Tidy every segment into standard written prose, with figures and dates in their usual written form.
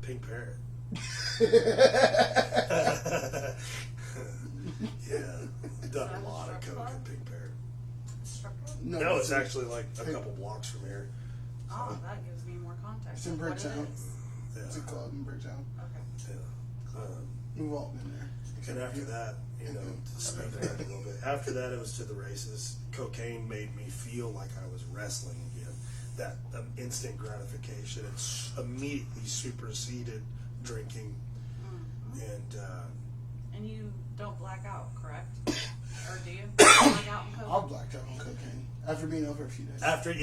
Pink Parrot. Yeah, done a lot of coke at Pink Parrot. No, it's actually like a couple blocks from here. Oh, that gives me more context. It's in Bricktown. Yeah. It's a club in Bricktown. Okay. Yeah. We've all been there. And after that, you know, to speed it up a little bit, after that it was to the races. Cocaine made me feel like I was wrestling again. That instant gratification. It's immediately superseded drinking. And you don't black out, correct? Or do you black out in coke? I've blacked out on cocaine after being over a few days. After 3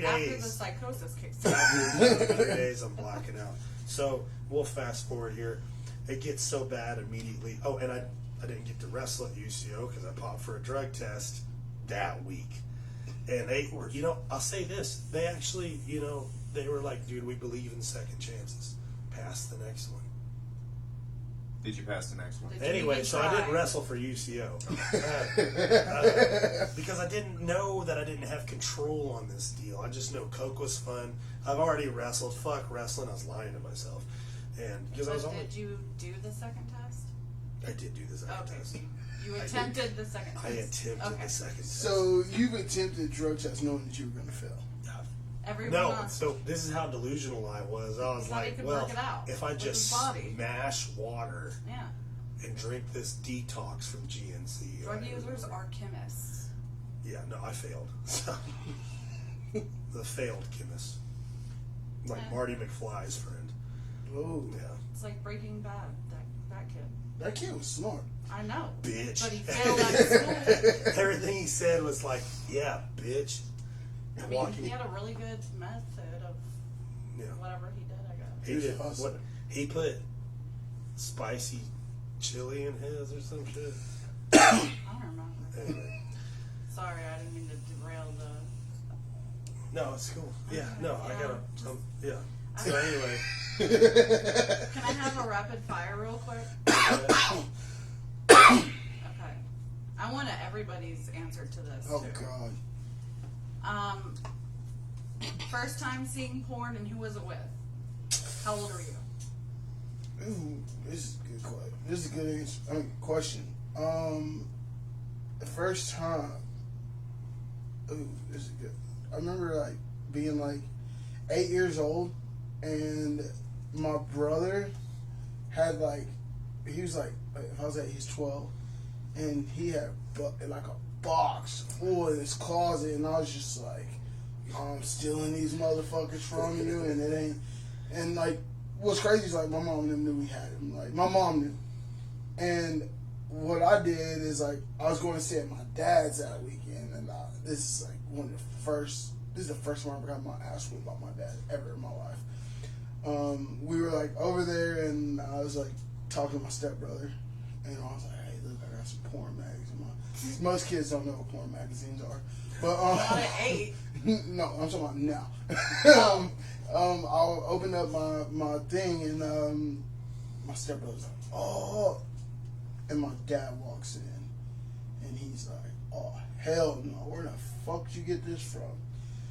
days. After the psychosis kicks in. After 3 days, I'm blacking out. So we'll fast forward here. It gets so bad immediately. Oh, and I didn't get to wrestle at UCO because I popped for a drug test that week. And they, you know, I'll say this. They actually, you know, they were like, dude, we believe in second chances. Pass the next one. Did you pass the next one? Anyway, so I didn't wrestle for UCO. Because I didn't know that I didn't have control on this deal. I just know coke was fun. I've already wrestled. Fuck wrestling. I was lying to myself. And because I was Did you do the second test? I did do the second test. You attempted the second test. I attempted the second test. So you've attempted drug tests knowing that you were going to fail. No, so this is how delusional I was. I was like, well, if I just smash water and drink this detox from GNC. Drug users are chemists. Yeah, no, I failed. So, the failed chemist. Like Marty McFly's friend. Oh. Yeah. It's like Breaking Bad, that kid. That kid was smart. I know. Bitch. But he failed out of school. Everything he said was like, yeah, bitch. I mean, he had a really good method of whatever he did, I guess. He did. What? He put spicy chili in his or some shit. I don't remember. Anyway. Sorry, I didn't mean to derail the... No, it's cool. Yeah, no, I gotta... So anyway. Can I have a rapid fire real quick? Okay. I want everybody's answer to this, Oh, too. God. First time seeing porn and who was it with? How old are you? Ooh, this is a good question. This is a good answer. Question. The first time. Ooh, this is good. I remember like being like 8 years old, and my brother had like, he was like if I was 8, he's 12, and he had like a box full in his closet, and I was just like, I'm stealing these motherfuckers from you, and it ain't. And like, what's crazy is like my mom knew we had him. Like my mom knew, and what I did is like I was going to stay at my dad's that weekend, and this is like one of the first. This is the first time I ever got my ass whipped by my dad ever in my life. We were like over there, and I was like talking to my stepbrother, and I was like, "Hey, look, I got some porn magazines." Most kids don't know what porn magazines are, but Not at 8. No, I'm talking about now. I'll open up my thing, and my stepbrother's like, "Oh," and my dad walks in, and he's like, "Oh, hell no, where the fuck did you get this from?"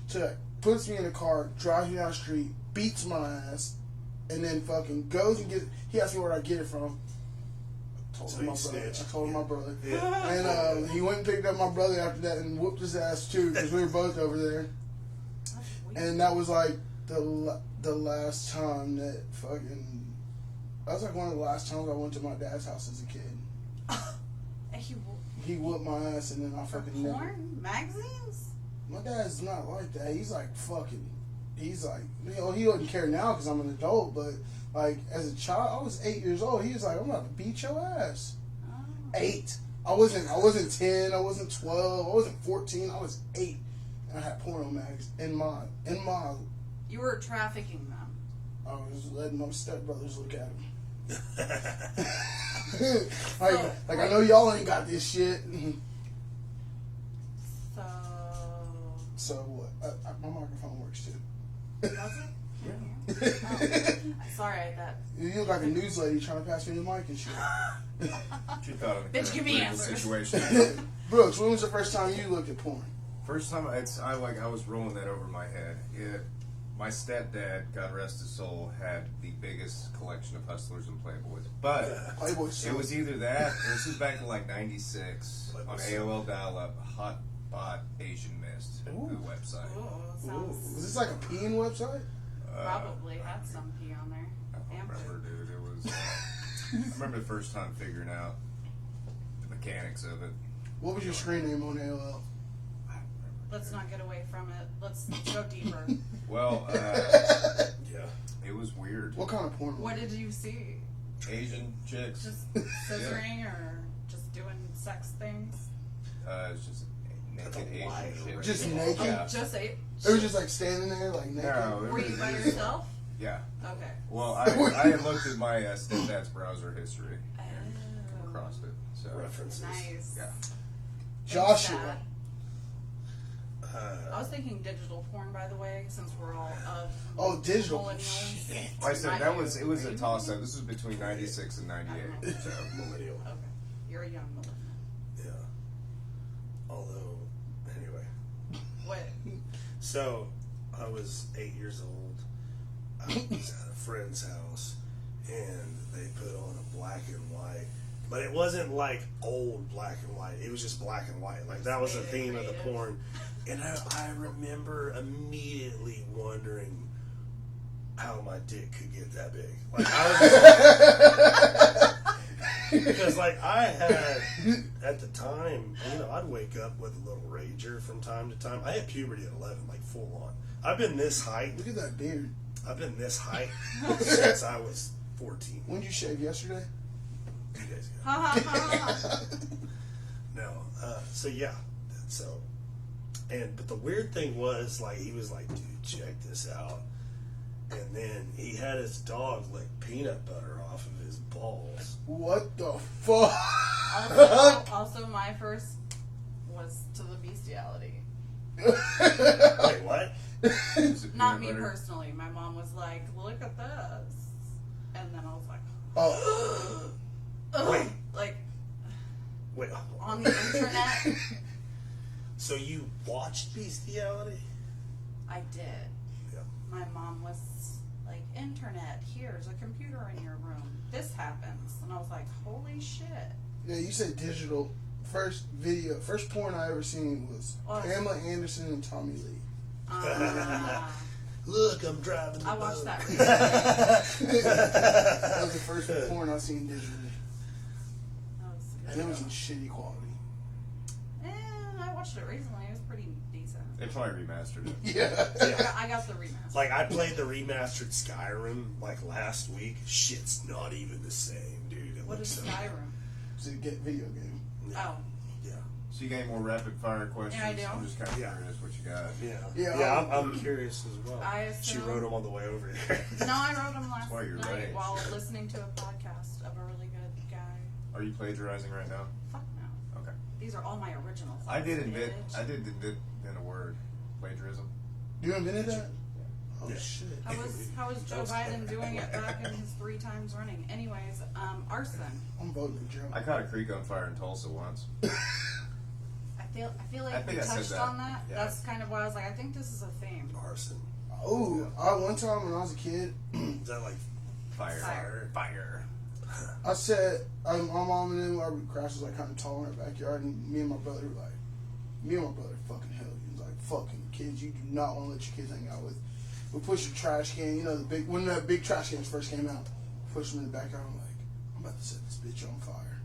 So like, puts me in the car, drives me down the street, beats my ass, and then fucking goes and gets. He asked me where I get it from. I told him my brother. Yeah. And he went and picked up my brother after that and whooped his ass too, because we were both over there. And that was like the last time that fucking. That was like one of the last times I went to my dad's house as a kid. He whooped my ass, and then I fucking porn magazines. My dad's not like that. He's like fucking. He's like, you know, he doesn't care now because I'm an adult, but like as a child, I was 8 years old. He was like, I'm about to beat your ass. Oh. 8. I wasn't 10. I wasn't 12. I wasn't 14. I was 8. And I had porno mags in my. You were trafficking them. I was letting my stepbrothers look at them. like I know y'all ain't got this shit. So what? My microphone works too. Does it? Oh. Sorry, you look like a news lady trying to pass me the mic and shit. She thought of Bitch, give me answers. Situation. Brooks, when was the first time you looked at porn? First time I was rolling that over my head. My stepdad, God rest his soul, had the biggest collection of Hustlers and Playboys. But Playboy it was either that, or this was back in like '96 Playboy on sucked. AOL dial-up, Hot Bot Asian Mist, the website. Oh, Was sounds this like a peeing website? probably had some pee on there. I don't Damn. remember, dude. It was. I remember the first time figuring out the mechanics of it. What was your screen name on AOL? Let's not get away from it. Let's go deeper. Well, Yeah. it was weird. What kind of porn? What did you see? Asian chicks. Just scissoring or just doing sex things? It's just That's naked a Asian wide shit. range. Just naked? Yeah. Just eight. It was just like standing there, like naked. No, it Were you by was- yourself? Yeah. Okay. Well, I had looked at my stepdad's browser history and come across it. So References. Nice. yeah. Joshua. I was thinking digital porn, by the way, since we're all of Oh, digital. millennials. Shit. Like I said, I it was do. a toss up. This was between '96 and '98. So Millennial. Okay, you're a young millennial. Yeah. Although, anyway. What? So, I was 8 years old. I was at a friend's house, and they put on a black and white. But it wasn't like old black and white. It was just black and white. Like, that was the theme of the porn. And I remember immediately wondering how my dick could get that big. Like, I was because, like, I had, at the time, you know, I'd wake up with a little rager from time to time. I had puberty at 11, like, full on. I've been this height. Look at that beard. I've been this height since I was 14. When did you shave yesterday? 2 days ago. Ha ha ha. No. So, yeah. So, but the weird thing was, like, he was like, dude, check this out. And then he had his dog lick peanut butter off of his balls. What the fuck? Also, my first was to the bestiality. Wait, what? is it Not peanut me butter? personally. My mom was like, look at this. And then I was like, Oh, ugh. Wait. Like, Wait. on the internet, So you watched Bestiality? I did. Yeah. My mom was like, internet, here's a computer in your room. This happens. And I was like, holy shit. yeah. You said digital. First porn I ever seen was Oh. Pamela Anderson and Tommy Lee. Look, I'm driving the I watched boat. that recently. That was the first porn I seen digitally, That was and it was in shitty quality. I watched it recently. It was pretty decent. They probably remastered it. Yeah. Yeah. I got the remaster. Like, I played the remastered Skyrim, like, last week. Shit's not even the same, dude. It What looks is so Skyrim? It's a video game. Oh. Yeah. So you got any more rapid fire questions? Yeah, I do. I'm just kind of Yeah. curious what you got. Yeah. Yeah, I'm curious as well. I She assume- wrote them on the way over here. No, I wrote them last why you're night right. while listening to a podcast of a really good guy. Are you plagiarizing right now? Fuck no. Okay. These are all my originals. I did invent Bitch. a word, plagiarism. You invented that? Oh Yeah. shit. How was Joe was Biden doing it back in his 3 times running? Anyways, arson. I'm voting for Joe. I caught a creek on fire in Tulsa once. I feel I like think we I said touched that. on that. Yeah. That's kind of why I was like, I think this is a theme. Arson. Oh, one time when I was a kid, Is that like Fire. Fire. I said, my mom and them, our grass was like kind of tall in our backyard, and me and my brother were like, fucking hellions, like, fucking kids, you do not want to let your kids hang out with. We pushed the trash can, you know, when the big trash cans first came out, pushed them in the backyard. I'm like, I'm about to set this bitch on fire.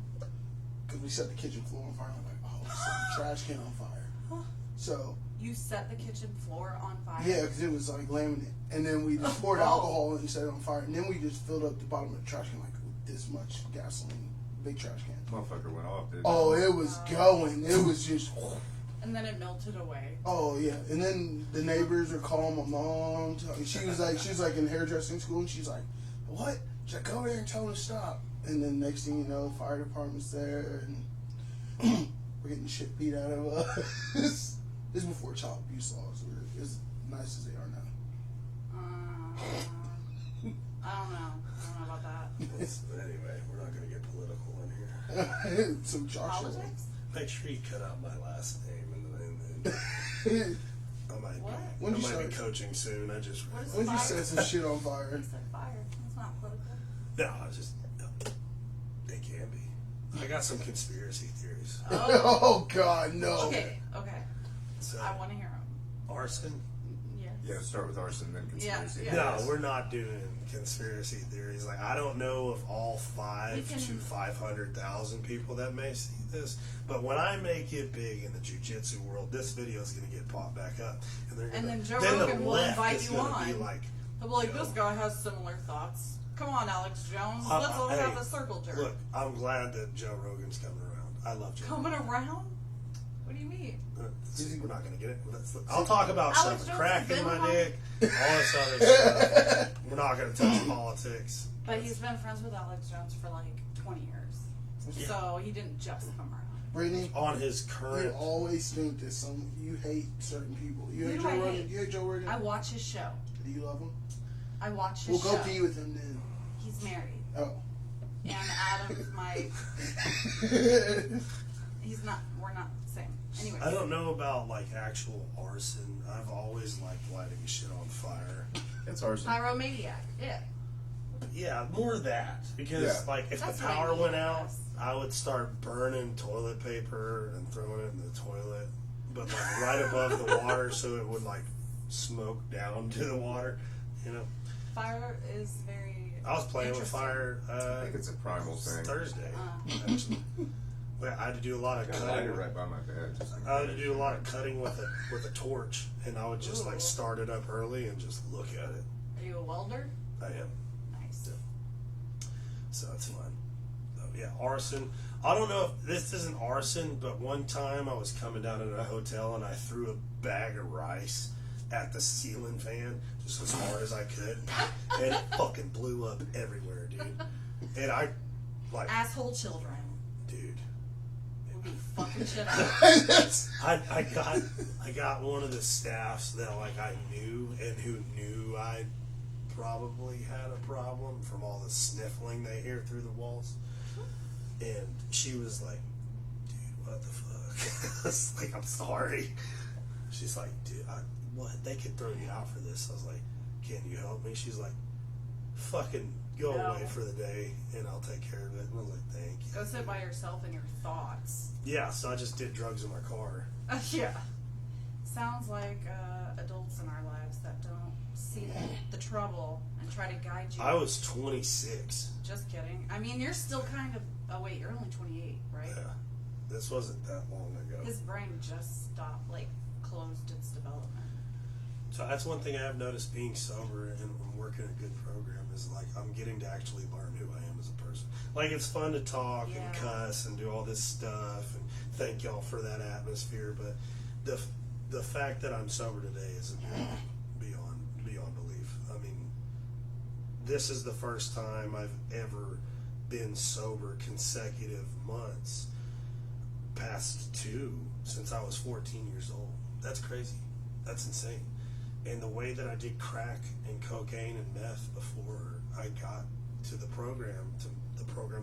Because we set the kitchen floor on fire. I'm like, oh, we set the trash can on fire. So, You set the kitchen floor on fire. yeah, because it was like laminate. And then we just poured alcohol and set it on fire. And then we just filled up the bottom of the trash can like with this much gasoline. Big trash can. Motherfucker went off, didn't Oh, it was going. It was just, And then it melted away. oh yeah. And then the neighbors were calling my mom. She was like in hairdressing school, and she's like, what? She's like, go over there and tell them to stop. And then next thing you know, the fire department's there, and we're getting shit beat out of us. This is before child abuse laws were as nice as they are now. I don't know about that. Anyway, we're not going to get political in here. Some Joshua. Politics? Make sure you cut out my last name and I might What? When I you might be start? coaching soon. I just What is When you fire? set some shit on fire. He said fire. It's not political. no, I just they can be. I got some conspiracy theories. Oh God, no. Okay. So I want to hear them. arson? Yes. Yeah, start with arson, then conspiracy. Yeah. No, we're not doing conspiracy theories. Like, I don't know of all 5 We can- to 500,000 people that may see this, but when I make it big in the jiu-jitsu world, this video is going to get popped back up, and they're And gonna, then Joe the Rogan will left invite is you gonna be on. like, They'll be like, Joe. this guy has similar thoughts. Come on, Alex Jones. Uh, Let's all hey, have a circle jerk. look, I'm glad that Joe Rogan's coming around. I love Joe. Coming around? What do you mean? We're not going to get it. I'll talk about Alex shoving Jones crack has in been my on- dick, all this other stuff. We're not going to touch politics. But he's been friends with Alex Jones for like 20 years. Yeah. So he didn't just come around. Brittany, On his you current... always think that you hate certain people. You Who hate do Joe I Rogan. hate? You hate Joe Rogan. I watch his show. Do you love him? I watch his We'll show. go pee with him then. He's married. Oh. And Adam's my... He's not... We're not the same. Anyway. I don't know about like actual arson. I've always liked lighting shit on fire. It's arson. Pyromaniac. Yeah. Yeah, more of that. Because Yeah. like if That's the what I power mean, went I out, guess. I would start burning toilet paper and throwing it in the toilet. But like right above the water so it would like smoke down to the water. You know. Fire is very... I was playing with interesting. fire I think it's a primal thing. Thursday, actually. Well, I had to do a lot of Got a cutting. lighter right by my bed. Just in I had to case. do a lot of cutting with a torch, and I would just Ooh. like start it up early and just look at it. Are you a welder? I am, Nice. so it's fun. So, yeah, arson. I don't know if this isn't arson, but one time I was coming down at a hotel and I threw a bag of rice at the ceiling fan just as hard as I could, and it fucking blew up everywhere, dude. And I, like, Asshole children. dude. Would be fucking shit up. I got one of the staffs that like I knew and who knew I probably had a problem from all the sniffling they hear through the walls, and she was like, "Dude, what the fuck?" I was like, "I'm sorry." She's like, "Dude, what? They could throw you out for this." I was like, "Can you help me?" She's like, "Fucking go No. away for the day and I'll take care of it." And I was like, "Thank you." Go sit by yourself and your thoughts. Yeah, so I just did drugs in my car. Yeah. Sounds like adults in our lives that don't see the trouble and try to guide you. I was 26. Just kidding. I mean, you're still kind of... Oh, wait, you're only 28, right? Yeah, this wasn't that long ago. His brain just stopped, like, closed its development. So that's one thing I have noticed being sober and working a good program is like I'm getting to actually learn who I am as a person. Like it's fun to talk Yeah. and cuss and do all this stuff and thank y'all for that atmosphere, but the fact that I'm sober today is beyond belief. I mean, this is the first time I've ever been sober consecutive months, past 2 since I was 14 years old. That's crazy. That's insane. And the way that I did crack and cocaine and meth before I got to the program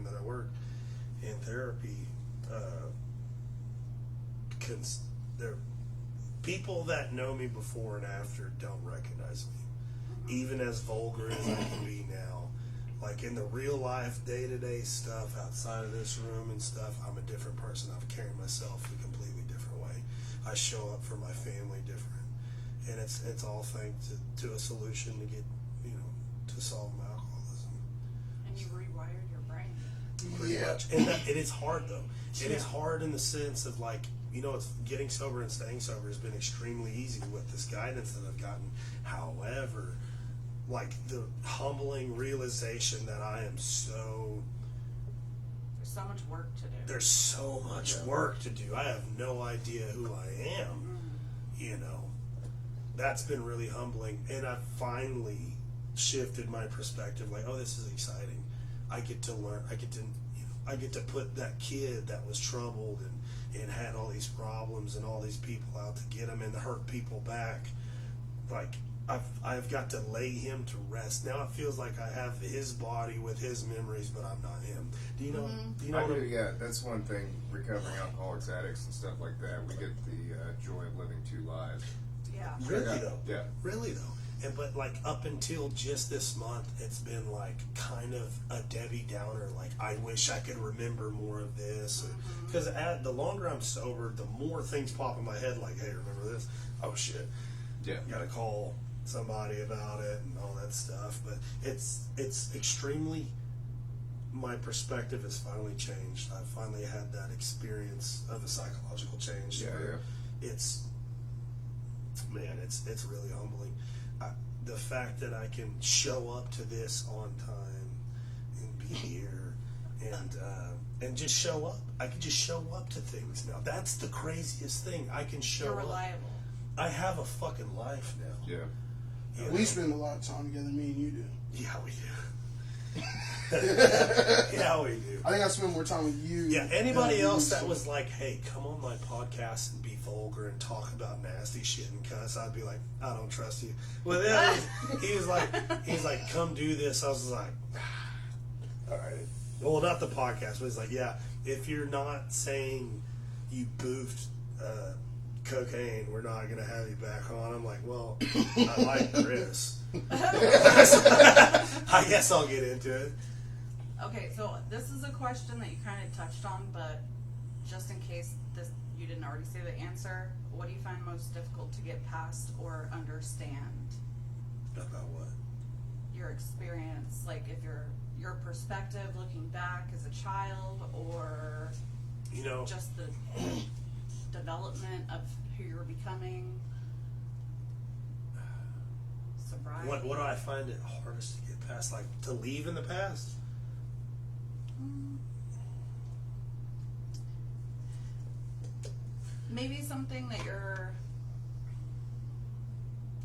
that I worked in therapy, there people that know me before and after don't recognize me, even as vulgar as I can be now. Like in the real life, day-to-day stuff outside of this room and stuff, I'm a different person. I've carried myself a completely different way. I show up for my family different, and it's all thanks to a solution to get, to solve my alcoholism. And you rewired your brain. Pretty Yeah. much. And it is hard though. It is Yeah. hard in the sense of like, it's getting sober and staying sober has been extremely easy with this guidance that I've gotten. However, like the humbling realization that I am There's so much work to do. there's so much work to do. I have no idea who I am. That's been really humbling, and I've finally shifted my perspective. Like, oh, this is exciting. I get to learn. I get to put that kid that was troubled and had all these problems and all these people out to get him and hurt people back. Like, I've got to lay him to rest. Now it feels like I have his body with his memories, but I'm not him. Do you know? Do you know? I what do, I'm- yeah. That's one thing. Recovering alcoholics, addicts, and stuff like that. We get the joy of living 2 lives. Yeah. Really though. Yeah. Really though. And but like up until just this month, it's been like kind of a Debbie Downer. Like I wish I could remember more of this, because the longer I'm sober, the more things pop in my head. Like, hey, remember this? Oh shit. Yeah. Got to call somebody about it and all that stuff. But it's extremely. My perspective has finally changed. I've finally had that experience of a psychological change. Yeah, where it's really humbling. The fact that I can show up to this on time and be here and just show up. I can just show up to things now. That's the craziest thing. I can show You're up. reliable. I have a fucking life now. Yeah. You know? We spend a lot of time together, me and you do. Yeah, we do. Yeah, we do. I think I spend more time with you. Yeah, than anybody I else used that to. was like, hey, come on my podcast and be vulgar and talk about nasty shit and cuss, I'd be like, I don't trust you. Well, then he's like, come do this. I was like, all right. Well, not the podcast, but he's like, yeah, if you're not saying you boofed cocaine, we're not going to have you back on. I'm like, well, I like Chris. I guess I'll get into it. Okay, so this is a question that you kind of touched on, but just in case you didn't already say the answer, what do you find most difficult to get past or understand? About what? Your experience, like if your perspective looking back as a child, or You know, just the development of who you're becoming. Sobriety. what do I find it hardest to get past? Like to leave in the past? Maybe something that you're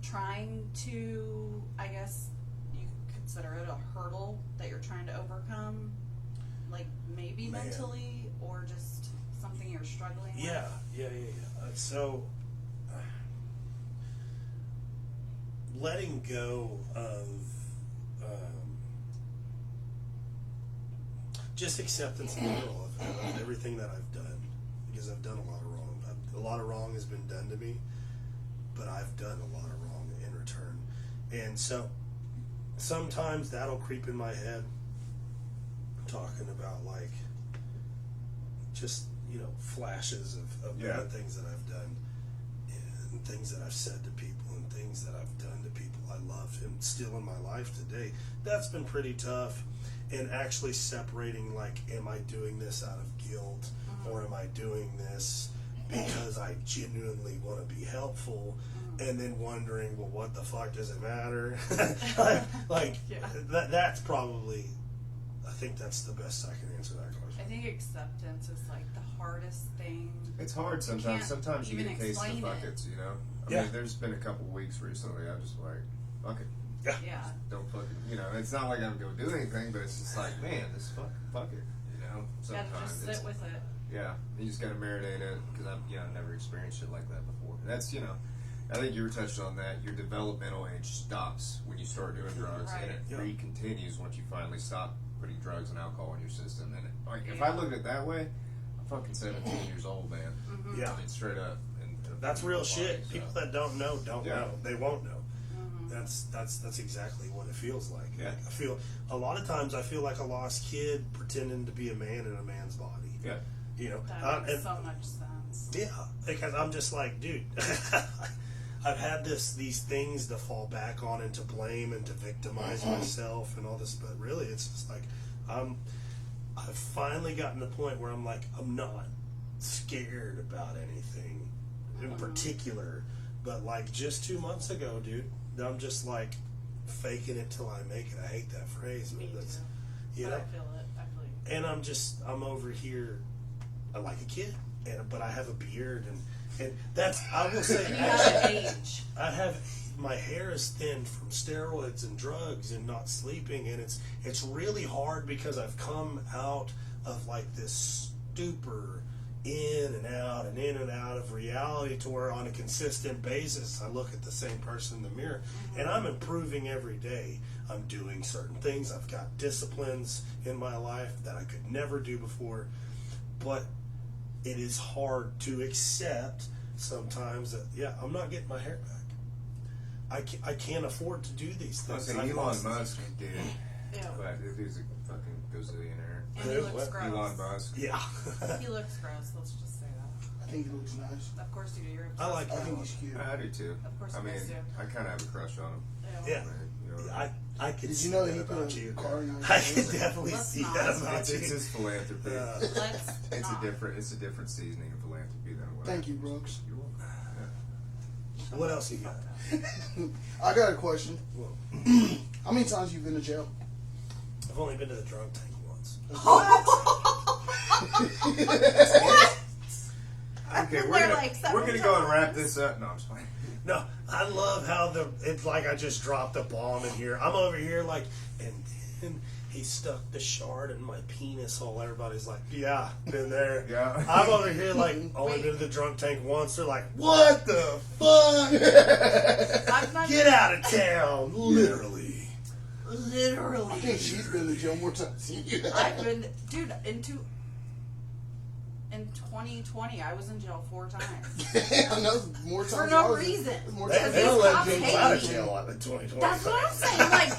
trying to, I guess you could consider it a hurdle that you're trying to overcome, like maybe Man. mentally or just something you're struggling with. Yeah. So, letting go of just acceptance in general of everything that I've done, because I've done a lot of wrong. A lot of wrong has been done to me, but I've done a lot of wrong in return. And so, sometimes that'll creep in my head, talking about like, just, flashes of bad things that I've done, and things that I've said to people, and things that I've done to people I loved and still in my life today. That's been pretty tough. And actually separating, like, am I doing this out of guilt, or am I doing this because I genuinely want to be helpful? And then wondering, well, what the fuck does it matter? That's probably, I think that's the best I can answer that question. I think acceptance is like the hardest thing. It's hard can't sometimes. Sometimes you even get a case of the explain it. buckets, you know? I Yeah. mean, there's been a couple weeks recently, I'm just like, fuck it. Yeah. Don't fucking, it's not like I'm going to do anything, but it's just like, man, this fuck it, Gotta just it's, sit with it. yeah, you just gotta marinate it, because I've never experienced shit like that before. That's, I think you were touched on that, your developmental age stops when you start doing drugs, and it Yeah. re-continues once you finally stop putting drugs and alcohol in your system. And if I look at it that way, I'm fucking 17 years old, man. Yeah. I mean, straight up. And That's real shit. so. People that don't know don't Yeah. know. They won't know. That's exactly what it feels like. Yeah. I feel a lot of times I feel like a lost kid pretending to be a man in a man's body. Yeah. That makes and- so much sense. Yeah, because I'm just like, dude, I've had these things to fall back on and to blame and to victimize myself and all this, but really it's just like I've finally gotten to the point where I'm like, I'm not scared about anything in particular, but like just 2 months ago, dude, I'm just like faking it till I make it. I hate that phrase, Me but that's, too. But I feel it. I feel you. and I'm over here like a kid, but I have a beard, and that's, I will say, And you have an age. I have, my hair is thinned from steroids and drugs and not sleeping, and it's really hard because I've come out of like this stupor in and out of reality, to where on a consistent basis I look at the same person in the mirror, and I'm improving every day. I'm doing certain things. I've got disciplines in my life that I could never do before, but it is hard to accept sometimes that, I'm not getting my hair back. I can't afford to do these I things. say I've Elon lost- Musk, dude. Ew. But this dude's a fucking gazillionaire. And he Who? looks What? gross. Elon Musk. Yeah. He looks gross. Let's just say that. I think he looks nice. Of course you do. You're I like I obsessed think with he's cute. I do too. Of course I you mean, guys do. I kind of have a crush on him. him. Yeah. You know, I could Did see you know that he about put you. a car in our I can house? definitely Let's see not. that about it's you. his philanthropy. Let's It's not. a different seasoning of philanthropy than what. Thank you, Brooks. You're welcome. What else you got? I got a question. Well, How many times you been to jail? I've only been to the drunk tank once. Okay, been we're there gonna, like 7 we're gonna go and wrap times. this up. No, I'm just playing. No, I love how it's like I just dropped a bomb in here. I'm over here like, and then he stuck the shard in my penis hole. Everybody's like, yeah, been there. Yeah. I'm over here like, only Wait. been to the drunk tank once. They're like, what the fuck? I've not Get out of town, literally. I think literally. she's been to jail more times than you. I've been, dude. In 2020, I was in jail 4 times. Damn, that was more times. For than no I was in- reason. More They, times they than I don't was let in people out of hate me. jail in 2020. That's what I'm saying. Like,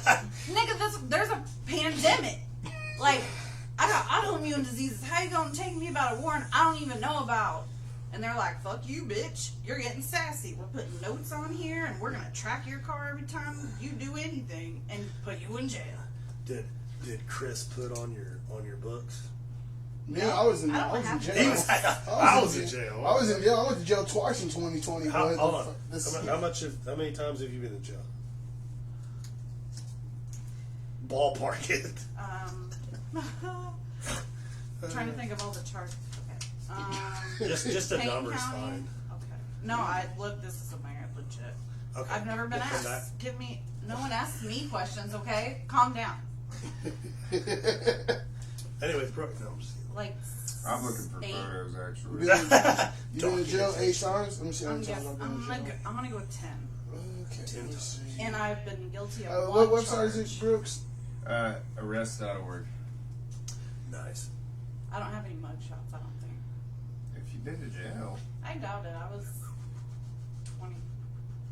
nigga, there's a pandemic. Like, I got autoimmune diseases. How you gonna take me about a warrant I don't even know about? And they're like, fuck you, bitch. You're getting sassy. We're putting notes on here, and we're gonna track your car every time you do anything and put you in jail. Did Chris put on your books? Yeah, I was in I don't jail. He was. I was in jail. I was in jail. I went to jail twice in 2020. How, but hold on. this- How many times have you been in jail? Ballpark it. Trying to think of all the charges. Okay. Just a Payne number's County? fine. Okay. No, I look. This is something legit. Okay. I've never been We'll come asked. Give me. No one asks me questions. Okay, calm down. Anyways, Brooke, no, I'm just Like. I'm looking for 8. photos actually. You been in jail Documentation. 8 times? Let me see how I'm, many times I've been in gonna jail. go, I'm gonna go with 10. Okay, 10 let's see. And I've been guilty of What one website is charge. it, Brooks? Arrest.org. nice. I don't have any mug shots. I don't think. If you've been to jail, I doubt it. I was 20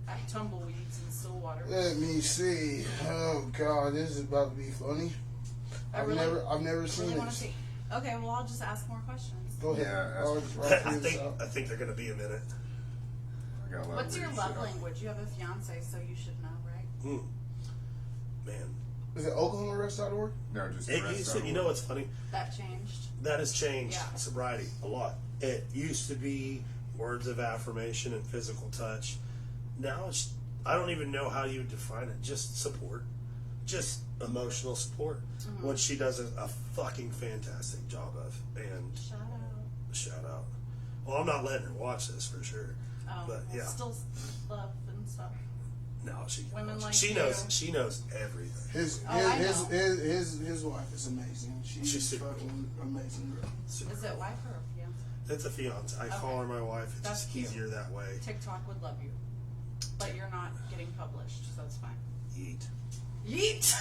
at tumbleweeds in Stillwater. Let me see. Oh God, this is about to be funny. I've never seen Really want to this. see. Okay, well I'll just ask more questions. Go ahead. Yeah, I'll that's- just write I this think out. I think they're gonna be a minute. I got a lot What's of your weird love shit on. language? You have a fiance, so you should know, right? Man, Is it OklahomaArrest.org? No, just it used to. You know what's funny? That changed. That has changed Yeah. sobriety a lot. It used to be words of affirmation and physical touch. Now it's I don't even know how you would define it. Just support, just emotional support. Mm-hmm. What she does a fucking fantastic job of, and Shout out. shout out. Well, I'm not letting her watch this for sure. Oh, But, well, yeah. still love and stuff. No, she can Women watch it. like she you. knows. She knows everything. His Oh, I his, know. his wife is amazing. She's She's super fucking amazing girl. Super Is it cool. wife or a fiance? It's a fiance. I call Okay. her my wife. It's That's just cute. easier that way. TikTok would love you, but you're not getting published, so it's fine. Yeet. Yeet.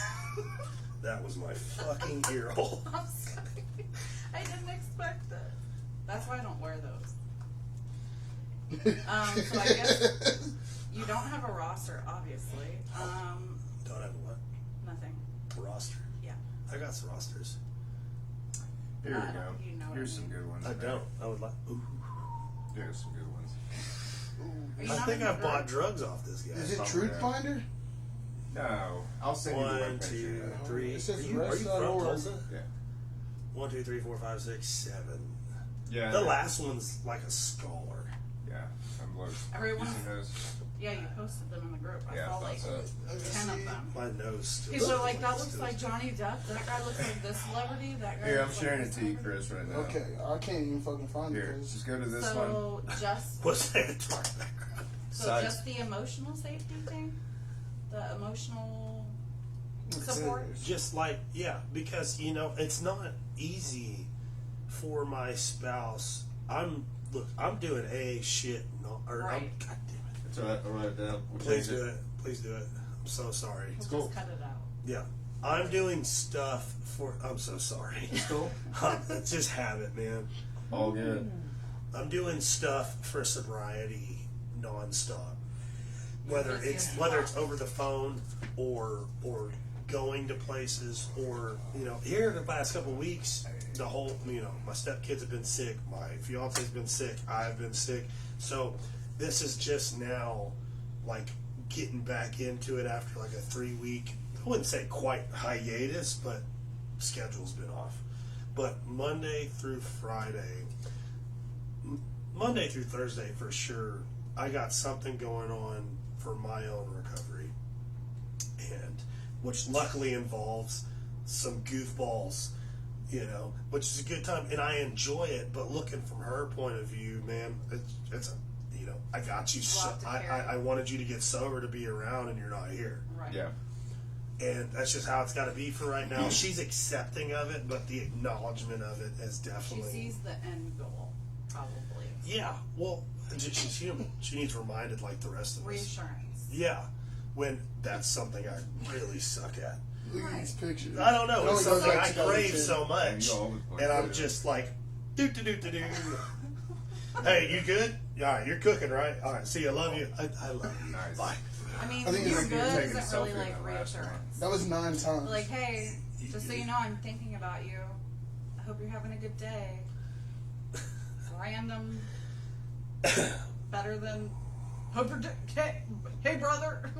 That was my fucking ear hole. I'm sorry. I didn't expect that. That's why I don't wear those. So I guess you don't have a roster, obviously. Don't have a what? Nothing. Roster. Yeah. I got some rosters. Here we I go. don't- you know what Here's I some mean. good ones. I man. don't. I would like. Ooh. Here's some good ones. Are you I not think in I've the bought group? drugs off this guy. Is it Probably, Truth yeah. Finder? No, I'll send you the 1, webpage. 2, yeah. 3. It says Are you from arrest.org. Tulsa? Yeah. 1, 2, 3, 4, 5, 6, 7. Yeah. The last one's like a scholar. Yeah. I'm low. Everyone- You seen those? Yeah, you posted them in the group. I Yeah, I saw thought like so. 10 of them. My nose still. People are like, that looks like Johnny Depp. That guy looks like this celebrity. That guy Here, I'm looks sharing like it this to you, celebrity. Chris, right now. Okay, I can't even fucking find Here, it. 'cause- just go to this one. So just What's that dark background? Sides. just the emotional safety thing, the emotional It support. says- Just like, yeah, because, you know, it's not easy for my spouse. I'm doing A shit. No, or Right. God damn it. It's alright, I'll write it down. We'll Please change do it. Please do it. I'm so sorry. We'll cool. just cut it out. Yeah. I'm doing stuff for. I'm so sorry. It's cool. It's just habit, man. All good. I'm doing stuff for sobriety nonstop. whether This is it's over the phone or going to places, or here in the past couple of weeks, the whole my stepkids have been sick, my fiance's been sick, I've been sick, so this is just now like getting back into it after like a 3-week, I wouldn't say quite hiatus, but schedule's been off. But Monday through Thursday for sure, I got something going on for my own recovery, and which luckily involves some goofballs, which is a good time, and I enjoy it. But looking from her point of view, man, it's I got you. I wanted you to get sober to be around, and you're not here. Right. Yeah. And that's just how it's got to be for right now. She's accepting of it, but the acknowledgement of it is definitely. She sees the end goal, probably. Yeah, well, she's human. She needs reminded like the rest of us. Reassurance. Yeah, when that's something I really suck at. Look at these pictures. I don't know. It It's only goes something back I to crave 2010. so much, Yeah, you always point and I'm to it. just like, do. Hey, you good? All right, you're cooking, right? All right, see, I love you. I love you. Nice. Bye. I mean, I think you're it's good like taking a isn't really selfie in like that last one. reassurance. That was 9 times. Like, hey, just so you know, I'm thinking about you. I hope you're having a good day. Random. Better than. Hope you're. Hey, brother.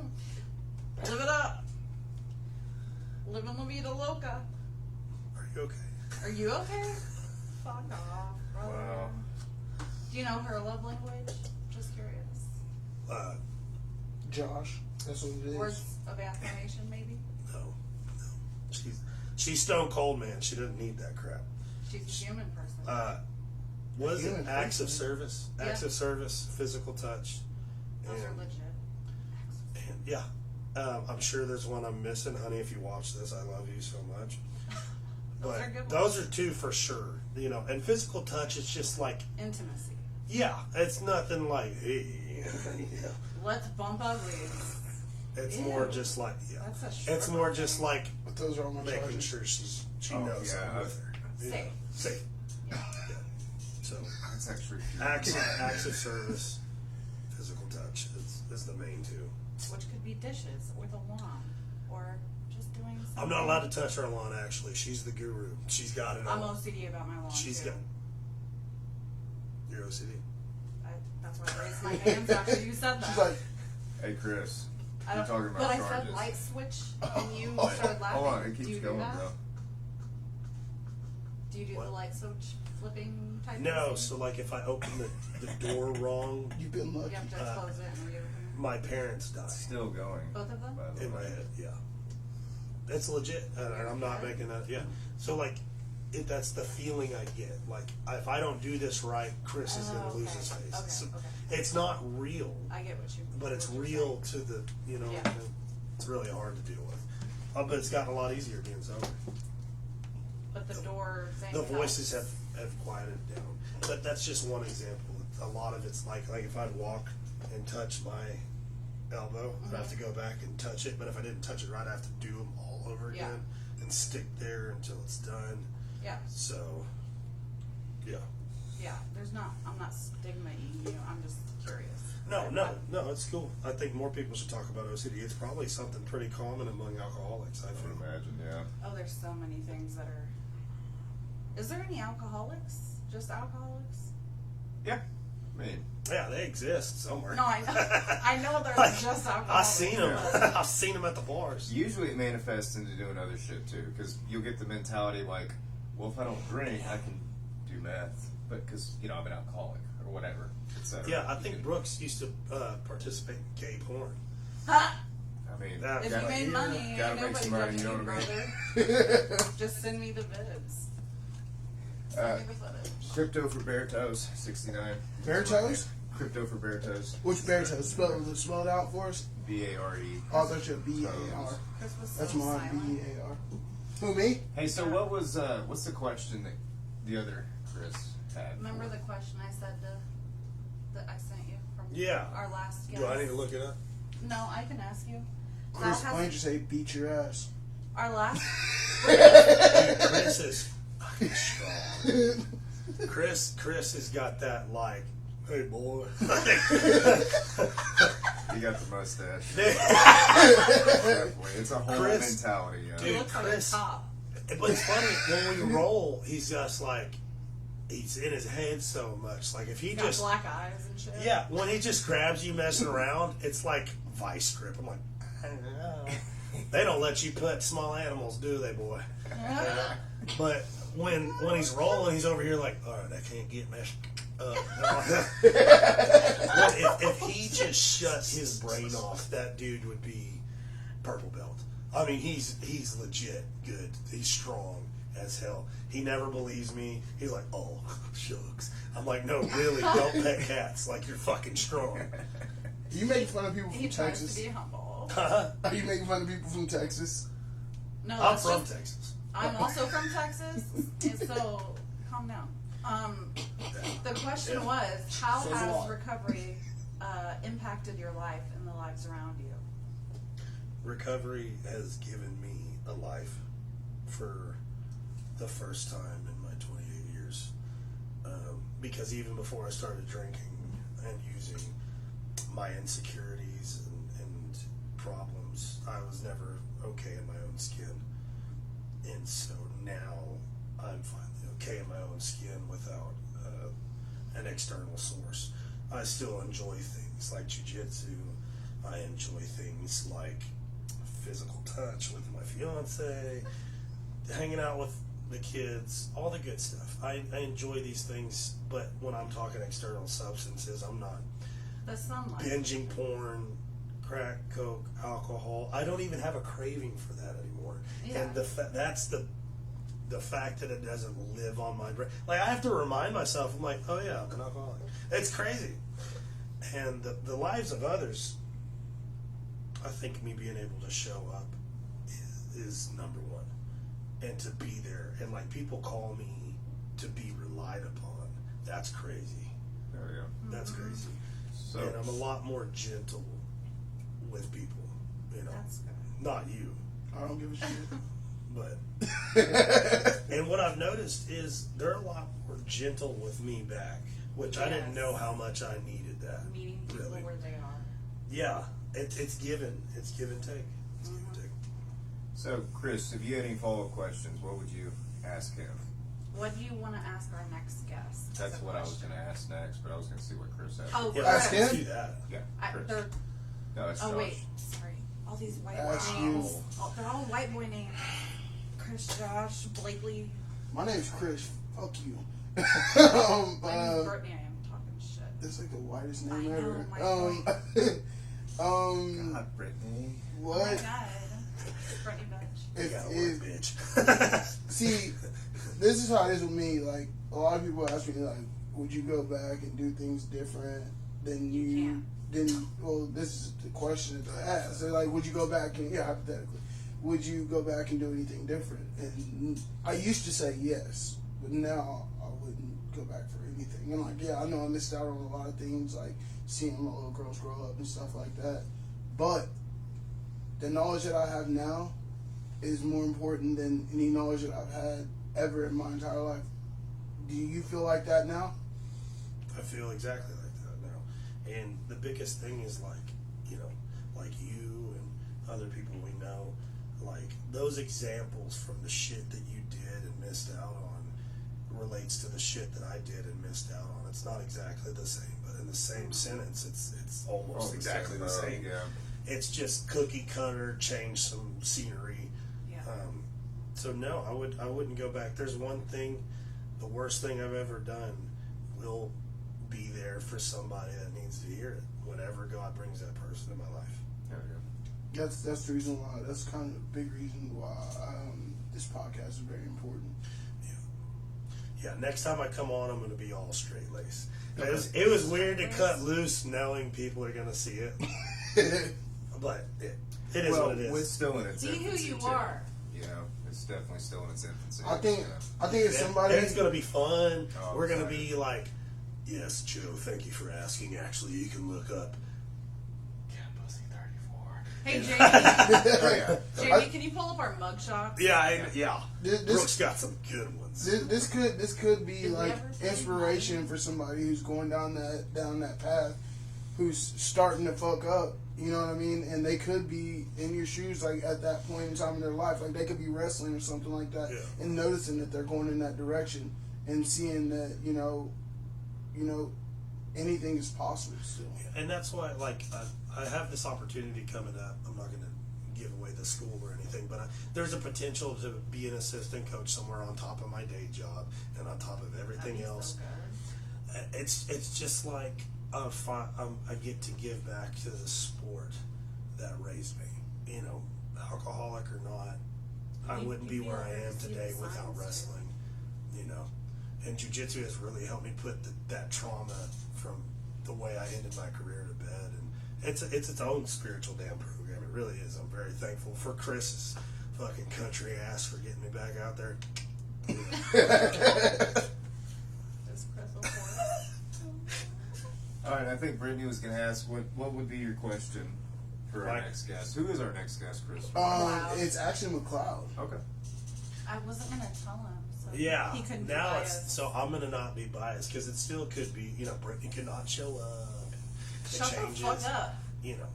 Live it up. Living La Vida Loca. Are you okay? Are you okay? Fuck off, brother. Wow. Do you know her love language? Just curious. Josh. That's what it is. Words of affirmation, maybe? No. She's stone cold, man. She doesn't need that crap. She's a human person. What is it? Human Acts of person. service, Yeah. acts of service, physical touch, Those are and, legit. and yeah. I'm sure there's one I'm missing, honey. If you watch this, I love you so much. Those But are good those are two for sure. And physical touch, it's just like, Intimacy. yeah, it's nothing like, hey, Let's bump uglies. It's Ew. more just like, yeah. That's a It's stripper more just thing. like But those are all my making charges. sure she Oh, knows yeah. I'm with her. Safe. Safe. Yeah. Yeah. So That's actually acts of service, physical touch is the main two. Which could be dishes or the lawn or just doing something. I'm not allowed to touch her lawn. Actually, she's the guru. She's got it I'm all. OCD about my lawn. She's too. got. You're OCD. That's why I raised my hands after you said that. She's like, Hey, Chris. I You're don't, talking about but I charges. said light switch and you Oh, started laughing. Hold on, it do keeps you going, do that? bro. Do you do What? the light switch flipping type No, of so like if I open the door wrong, you've been lucky. You have to close it and reopen it. my parents die. It's still going. Both of them? By the In my way. head, yeah. It's legit, and I'm not making that. Yeah. So like, that's the feeling I get. Like if I don't do this right, Chris is Oh, gonna lose okay. his face. Okay, So okay. it's not real, I get what you but it's what you're real saying. to the Yeah. It's really hard to deal with. But it's gotten a lot easier being sober. But the door thing. The voices helps. have quieted down. But that's just one example. A lot of it's like if I'd walk and touch my elbow, I'd have to go back and touch it. But if I didn't touch it right, I have to do them all over Yeah. again and stick there until it's done. Yeah, So, yeah. yeah. I'm not stigmating you. I'm just curious. No, it's cool. I think more people should talk about OCD. It's probably something pretty common among alcoholics, I I would feel. imagine, yeah. Oh, there's so many things that are. Is there any alcoholics? Just alcoholics? Yeah. I mean, Yeah, they exist somewhere. No, I know. I know there's Like, just alcoholics. I've seen them. but- I've seen them at the bars. usually it manifests into doing other shit too, because you'll get the mentality like, well, if I don't drink, I can do meth, but because I'm an alcoholic or whatever, etc. Yeah, I think Brooks used to participate in gay porn. Ha! I mean, That- If Yeah, you made money, gotta ain't make nobody some money, judging you know you, what I mean? brother. Just send me the vids. Send me the footage. Crypto for Bear Toes, 69. Bear Toes? Crypto for Bear Toes. Which bear toes? Spell it out for us. B-A-R-E. Oh, I thought you had B-A-R. Chris was so That's mine, silent. B-A-R. Who, me? Hey, so what's the question that the other Chris had? Remember the question I said that I sent you from Yeah. our last guest? Do I need to look it up? No, I can ask you. Chris, That why has- don't you say beat your ass? Our last. Chris is fucking strong. Chris has got that like, hey boy. You got the mustache. Definitely. It's a whole Chris, mentality. He dude, looks Chris. like a cop. But it's funny when we roll, he's just like he's in his head so much. Like if he Got just black eyes and shit. yeah, when he just grabs you messing around, it's like vice grip. I'm like, I don't know. They don't let you pet small animals, do they, boy? But when he's rolling, he's over here like, all right, I can't get messed up. if he just shut his brain off, that dude would be purple belt. I mean, he's legit good. He's strong as hell. He never believes me. He's like, oh, shucks. I'm like, no, really, don't pet cats. Like, you're fucking strong. You make fun of people He from tries Texas. to be humble. Are you making fun of people from Texas? No, I'm that's from just, Texas. I'm also from Texas, and so calm down. The question Yeah. was, how Says a has lot. recovery impacted your life and the lives around you? Recovery has given me a life for the first time in my 28 years. Because even before I started drinking and using, my insecurities and problems, I was never okay in my own skin. And so now I'm finally okay in my own skin without an external source. I still enjoy things like jiu-jitsu. I enjoy things like physical touch with my fiance, hanging out with the kids, all the good stuff. I enjoy these things, but when I'm talking external substances, I'm not The sunlight. binging porn, crack, coke, alcohol. I don't even have a craving for that anymore. Yeah. And that's the fact that it doesn't live on my brain. Like, I have to remind myself, I'm like, oh yeah, I'm an alcoholic. It's crazy. And the lives of others, I think me being able to show up is number one. And to be there. And like, people call me to be relied upon. That's crazy. Oh, yeah. That's crazy. So, And I'm a lot more gentle with people. You know, That's good. not you, I don't give a shit. but. And what I've noticed is they're a lot more gentle with me back, which I didn't Yes. know how much I needed that. Meeting people Really. where they are. Yeah, it's given. It's give and take. It's give and take. so, Chris, if you had any follow-up questions, what would you ask him? What do you want to ask our next guest? That's as a what I was question? going to ask next, but I was going to see what Chris had. Oh, Yeah, Ask let's him? do that. Yeah, Chris. They're, No, it's oh Josh. wait, sorry. All these white Ask boy you. names. Oh, they're all white boy names. Chris, Josh, Blakely. My name's Chris. Fuck you. My name's uh, Brittany. I am talking shit. that's like the whitest I name know, ever. my God, Brittany. Oh my What? god. Brittany bitch. You If, gotta if, work, bitch. see, this is how it is with me. Like, a lot of people ask me, like, would you go back and do things different than You well, this is the question that I ask. They're like, would you go back and, yeah, hypothetically, would you go back and do anything different? And I used to say yes, but now I wouldn't go back for anything. And like, yeah, I know I missed out on a lot of things, like seeing my little girls grow up and stuff like that. But the knowledge that I have now is more important than any knowledge that I've had ever in my entire life. Do you feel like that now? I feel exactly like that now. And the biggest thing is like, you know, like you and other people we know, like those examples from the shit that you did and missed out on relates to the shit that I did and missed out on. It's not exactly the same, but in the same sentence, it's almost exactly the same. Yeah. It's just cookie cutter, change some scenery. Yeah. So no, I wouldn't go back. There's one thing, the worst thing I've ever done will be there for somebody that needs to hear it whenever God brings that person in my life. There we go. That's the reason why. That's kind of a big reason why this podcast is very important. Yeah, next time I come on, I'm going to be all straight lace. Okay. It was weird to cut loose knowing people are going to see it, but it is Well, what it is. it's still in its Be who infancy, you too. are. You know, it's definitely still in its infancy. I think Yeah. if somebody It's going to be fun. Oh, We're going to excited. be like, yes, Joe, thank you for asking. Actually, you can look up Cat Pussy 34. Hey, Jamie. Oh, yeah. Jamie, can you pull up our mug shots? Yeah. This Brooks got some good ones. this could be Did we like ever say inspiration for somebody who's going down that path, who's starting to fuck up You know what I mean? And they could be in your shoes, like at that point in time in their life, like they could be wrestling or something like that, Yeah. and noticing that they're going in that direction and seeing that anything is possible still. And that's why, like, I have this opportunity coming up. I'm not going to give away the school or anything, but there's a potential to be an assistant coach somewhere on top of my day job and on top of everything That'd be else. so good. It's just like I get to give back to the sport that raised me. You know, alcoholic or not, I wouldn't be where I am today without wrestling. You know, and jiu-jitsu has really helped me put that trauma from the way I ended my career to bed, and it's its own spiritual damn program. It really is. I'm very thankful for Chris's fucking country ass for getting me back out there. This crystal forest. All right, I think Brittany was going to ask what would be your question for our next guest. Who is our next guest, Chris? It's actually McLeod. Okay. I wasn't gonna tell him. So Yeah, he couldn't be now biased. so I'm gonna not be biased because it still could be. You know, Brittany could not show up. It Shut changes. the fuck up. You know,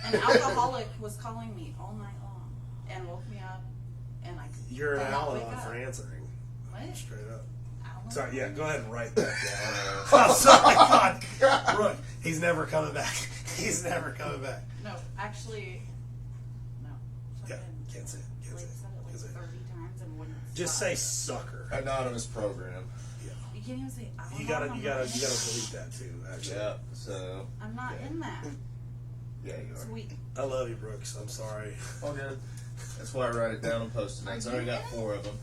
An alcoholic was calling me all night long and woke me up, and I you're an did not wake Al-Anon up. for answering. What? Straight up. Al-Anon? Sorry, yeah, go ahead and write that down. I'm sorry, God. Brooke, he's never coming back. He's never coming back. No, actually, no. Yeah, Fucking can't say it. Can't Blake say said it it. like Can't say it. 30 times and wouldn't Just stop. say sucker. Anonymous program. Yeah. You can't even say Al-Anon. You gotta I'm not delete that too. Actually, Yeah. So. I'm not Yeah. in that. Yeah, you are. Sweet. I love you, Brooks. I'm sorry. All good. That's why I write it down and post it. I already got 4 of them.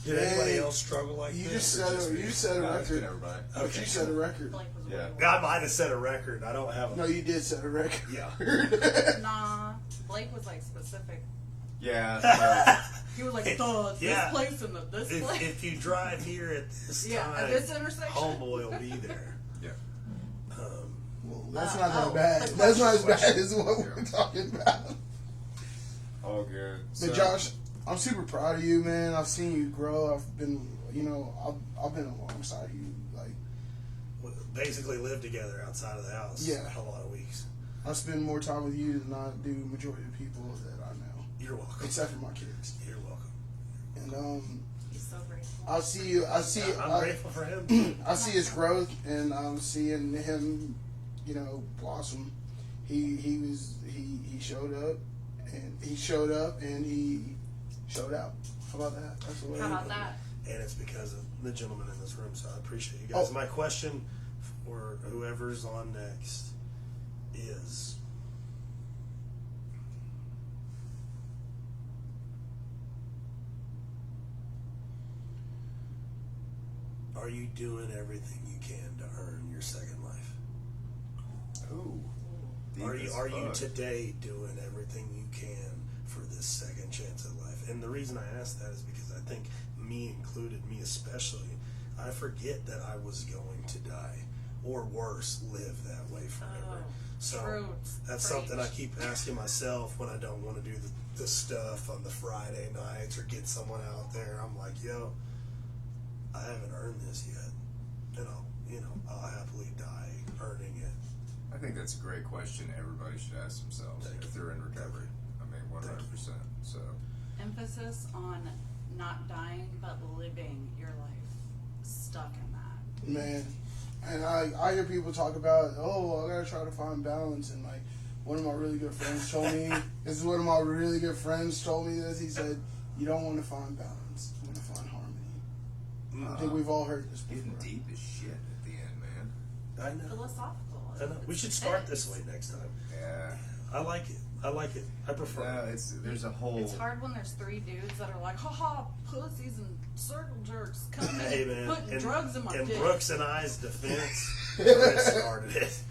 Did Hey, anybody else struggle like You this? just or said me? you set a No, it's been record. everybody. But Okay, you set a record. Blake was Yeah. really I might have set a record. I don't have a. No, you did set a record. Yeah. Nah, Blake was like specific. Yeah. He was like, It- this yeah. place and this place. If you drive here at this Yeah, time, at this intersection. homeboy will be there. Yeah. Well, that's not that oh, bad. the That's not as bad question. as what Yeah. we're talking about. All good. But Josh, I'm super proud of you, man. I've seen you grow. I've been, I've been alongside you. Like, We basically live together outside of the house. Yeah. A lot of weeks. I spend more time with you than I do majority of people that I know, You're welcome. except for my kids. You're welcome. And He's so grateful. I see you. I'm grateful for him. I see his growth, and I'm seeing him, blossom. He showed up, and he showed out. How about that? That's the way. How about that? And it's because of the gentleman in this room, so I appreciate you guys. Oh. My question for whoever's on next is, are you doing everything you can to earn your second life? Ooh. Are Deep as you fuck. today doing everything you can for this second chance at life? And the reason I ask that is because I think me included, me especially, I forget that I was going to die, or worse, live that way forever. Oh, So true. that's Preach. something I keep asking myself when I don't want to do the stuff on the Friday nights or get someone out there. I'm like, yo, I haven't earned this yet, and I'll happily die earning it. I think that's a great question everybody should ask themselves Thank if you. they're in recovery. I mean, 100%. So, Emphasis on not dying, but living your life stuck in that. Man, and I hear people talk about, I gotta try to find balance, and like one of my really good friends told me, this is one of my really good friends told me this. He said, you don't want to find balance, you want to find harmony. I think we've all heard this getting before. deep as shit at the end, man. I know. Philosophical. I know. We It's should start intense. this way next time. Yeah. I like it. I prefer No, it. there's a whole. It's hard when there's 3 dudes that are like, haha, pussies and circle jerks coming Hey, in, man. putting drugs in my in dick. Brooks and I's defense, Chris started it.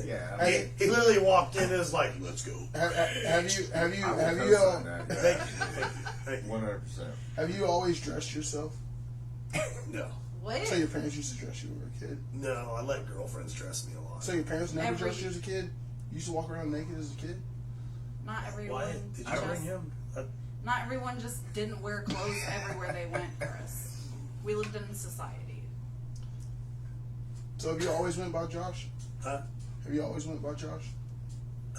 Yeah. He literally walked in and was like, let's go. Have you I will co-sign that. Thank you. Thank you. 100%. have you always dressed yourself? No. What? So your parents used to dress you when you were a kid. No, I let girlfriends dress me a lot. So your parents never Every- dressed you as a kid. You used to walk around naked as a kid. Not everyone. Why did you just- bring him? Not everyone just didn't wear clothes everywhere they went, Chris. We lived in society. So have you always went by Josh? Huh? Have you always went by Josh?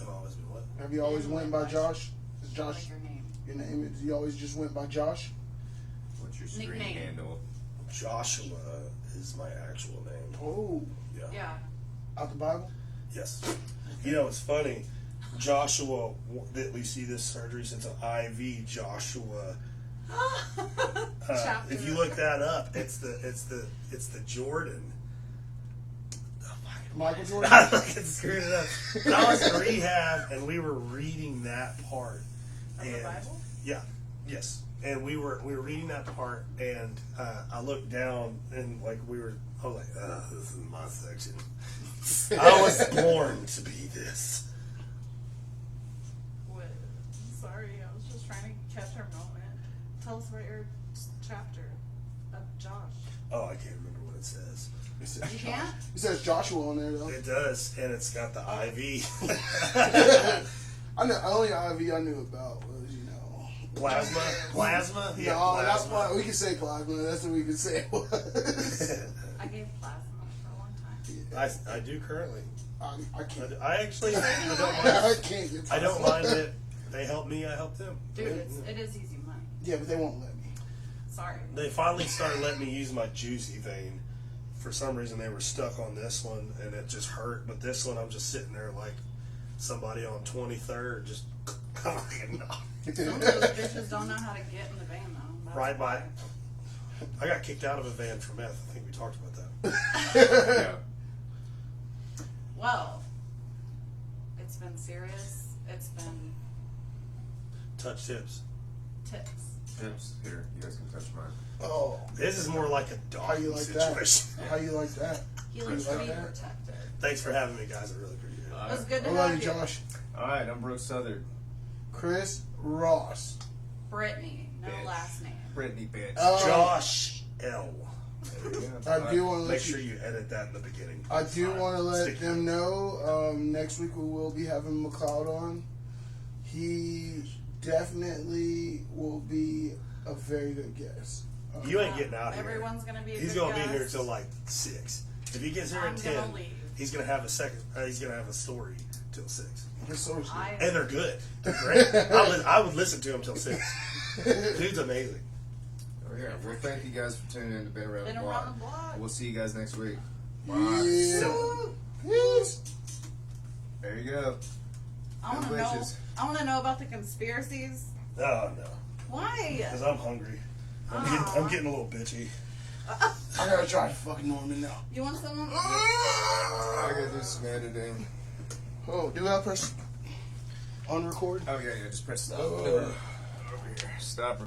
I've always been what? Have you always went by Josh? Is Josh Like your name. your name? You always just went by Josh? What's your screen Nickname. handle? Joshua is my actual name. Oh, Yeah. Yeah. out the Bible? Yes. You know, it's funny. Joshua, that we see this surgery since an IV. Joshua. Chapter. If you look that up, it's the Jordan. Michael Jordan? I fucking screwed it up. But I was in rehab, and we were reading that part. Of the Bible? Yeah. Yes. And we were reading that part, and I looked down, and I was like, this is my section. I was born to be this. What? Sorry, I was just trying to catch our moment. Tell us about your chapter of Josh. Oh, I can't remember what it says. It says You Josh. can't? It says Joshua on there though. It does, and it's got the IV. I know. Only IV I knew about was Plasma? Plasma? Yeah, no, that's plasma. why we can say plasma. That's what we can say it was. I gave plasma for a long time. I do currently. I can't. I actually I don't I mind. can't get. I don't plasma. mind it. They help me, I help them. Dude, it is easy money. Yeah, but they won't let me. Sorry. They finally started letting me use my juicy vein. For some reason, they were stuck on this one, and it just hurt. But this one, I'm just sitting there like somebody on 23rd, just Some of those bitches don't know how to get in the van though. That's right by. why. I got kicked out of a van for meth. I think we talked about that. Yeah. Well, it's been serious. It's been Touch tips. tips. Tips. Here, you guys can touch mine. Oh, This is more like a how dog you like situation. that? How you like that? He likes You to like be that? protected. Thanks for having me, guys. I really appreciate it. It was good I to love have you, you. Josh. All right, I'm Brooke Southern. Chris Ross. Brittany, no Bitch. last name. Brittany, bitch. Josh L. There you go. I do want to Make let sure you. you edit that in the beginning. I do want to let Stick them know. Next week we will be having McLeod on. He definitely will be a very good guest. You ain't getting out of here. Everyone's gonna be. He's going gonna to be here till like 6. If he gets here I'm at gonna 10, leave. he's gonna have a second. He's gonna have a story till 6, His source. and they're good. They're great. I would listen to him till 6. Dude's amazing. Oh, yeah. Well, thank you guys for tuning in to Been Around the Been Block. around the block. We'll see you guys next week. Yeah. Peace. There you go. I want to Good know. wishes. I want to know about the conspiracies. Oh no, Why? because I'm hungry. I'm getting a little bitchy. I gotta try fucking Norman now. You want someone? I gotta do some editing. Oh, do I press on record? Oh, yeah, just press stop. Oh. Over here. Stop.